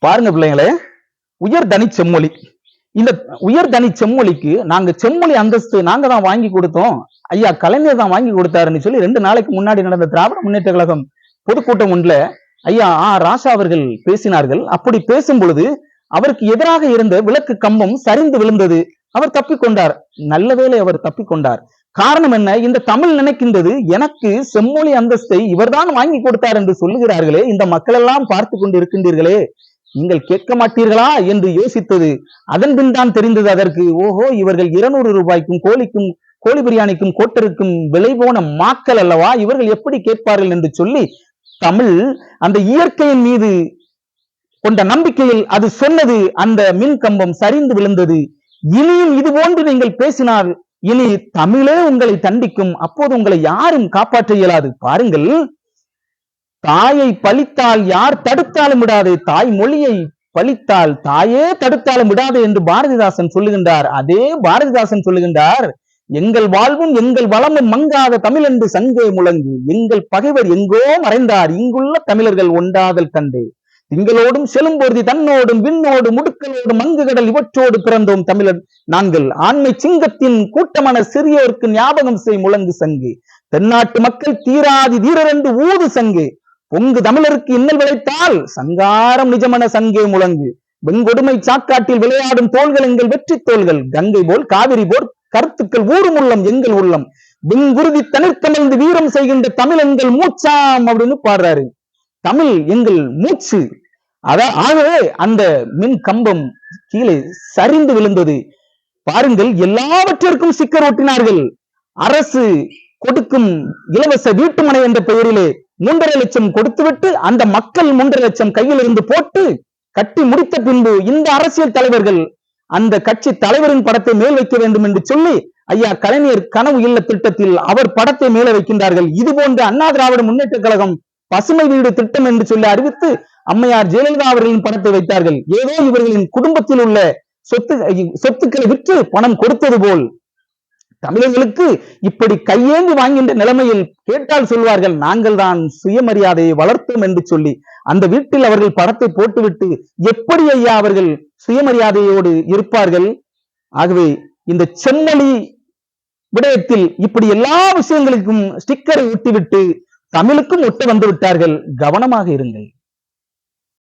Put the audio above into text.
பாருங்க பிள்ளைங்களே, உயர்தனி செம்மொழி. இந்த உயர்தனி செம்மொழிக்கு நாங்க செம்மொழி அந்தஸ்து நாங்க தான் வாங்கி கொடுத்தோம். ஐயா கலைஞர் தான் வாங்கி கொடுத்தாருன்னு சொல்லி 2 நாளைக்கு முன்னாடி நடந்த திராவிட முன்னேற்ற கழகம் பொதுக்கூட்டம் ஒன்றுல ஐயா ராசா அவர்கள் பேசினார்கள். அப்படி பேசும் பொழுது அவருக்கு எதிராக இருந்த விளக்கு கம்பம் சரிந்து விழுந்தது. அவர் தப்பிக்கொண்டார். நல்ல வேளை அவர் தப்பிக்கொண்டார். காரணம் என்ன? இந்த தமிழ் நினைக்கின்றது எனக்கு செம்மொழி அந்தஸ்தை இவர்தான் வாங்கி கொடுத்தார் என்று சொல்லுகிறார்களே, இந்த மக்கள் எல்லாம் பார்த்து கொண்டு இருக்கின்றீர்களே, நீங்கள் கேட்க மாட்டீர்களா என்று யோசித்தது. அதன் பின் தான் தெரிந்தது அதற்கு. ஓஹோ, இவர்கள் 200 ரூபாய்க்கும் கோழி பிரியாணிக்கும் கோட்டருக்கும் விலை போன மாக்கள் அல்லவா, இவர்கள் எப்படி கேட்பார்கள் என்று சொல்லி தமிழ் அந்த இயற்கையின் மீது கொண்ட நம்பிக்கையில் அது சொன்னது. அந்த மின் கம்பம் சரிந்து விழுந்தது. இனியும் இது போன்று நீங்கள் பேசினால் இனி தமிழே உங்களை தண்டிக்கும். அப்போது உங்களை யாரும் காப்பாற்ற இயலாது. பாருங்கள், தாயை பழித்தால் யார் தடுத்தாலும் விடாது, தாய் மொழியை பழித்தால் தாயே தடுத்தாலும் விடாது என்று பாரதிதாசன் சொல்லுகின்றார். அதே பாரதிதாசன் சொல்லுகின்றார், எங்கள் வாழ்வும் எங்கள் வளமும் மங்காத தமிழ் என்று சங்கே முழங்கு, எங்கள் பகைவர் எங்கோ மறைந்தார், இங்குள்ள தமிழர்கள் ஒன்றாதல் கண்டு, திங்களோடும் செலும்பொருதி தன்னோடும் விண்ணோடும் முடுக்கலோடும் மங்கு கடல் இவற்றோடு பிறந்தோம் தமிழர் நாங்கள், ஆண்மை சிங்கத்தின் கூட்டமான சிறியோருக்கு ஞாபகம் செய் முழங்கு சங்கு, தென்னாட்டு மக்கள் தீராதி தீரர் என்று ஊது சங்கு, பொங்கு தமிழருக்கு இன்னல் விளைத்தால் சங்காரம் நிஜமன சங்கே முழங்கு, வெங்கொடுமை சாக்காட்டில் விளையாடும் தோள்கள் எங்கள் வெற்றி தோள்கள், கங்கை போல் காவிரி போல் கருத்துக்கள் ஊரும் உள்ளம் எங்கள் உள்ளம், வெங்குருதி தனிர்கமழ்ந்து வீரம் செய்கின்ற தமிழ் எங்கள் மூச்சாம் அப்படின்னு பாடுறாரு. தமிழ் எங்கள் மூச்சு. ஆகவே அந்த மின் கம்பம் கீழே சரிந்து விழுந்தது. பாருங்கள், எல்லாவற்றிற்கும் சிக்கர் ஒட்டினார்கள். அரசு கொடுக்கும் இலவச வீட்டுமனை என்ற பெயரிலே 3.5 லட்சம் கொடுத்துவிட்டு அந்த மக்கள் 3.5 லட்சம் கையில் இருந்து போட்டு கட்டி முடித்த பின்பு இந்த அரசியல் தலைவர்கள் அந்த கட்சி தலைவரின் படத்தை மேல் வைக்க வேண்டும் என்று சொல்லி ஐயா கலைஞர் கனவு இல்ல திட்டத்தில் அவர் படத்தை மேல வைக்கின்றார்கள். இது போன்ற அண்ணா திராவிட முன்னேற்ற கழகம் பசுமை வீடு திட்டம் என்று சொல்லி அறிவித்து அம்மையார் ஜெயலலிதா அவர்களின் படத்தை வைத்தார்கள். ஏதோ இவர்களின் குடும்பத்தில் உள்ள சொத்துக்களை விற்று பணம் கொடுத்தது போல் தமிழர்களுக்கு இப்படி கையேந்தி வாங்கின்ற நிலைமையில் கேட்டால் சொல்வார்கள், நாங்கள் தான் சுயமரியாதையை வளர்த்தோம் என்று சொல்லி அந்த வீட்டில் அவர்கள் படத்தை போட்டுவிட்டு எப்படி ஐயா அவர்கள் சுயமரியாதையோடு இருப்பார்கள்? ஆகவே இந்த செம்மொழி விடயத்தில் இப்படி எல்லா விஷயங்களுக்கும் ஸ்டிக்கரை ஒட்டிவிட்டு தமிழுக்கும் ஒட்ட வந்து விட்டார்கள். கவனமாக இருங்கள்.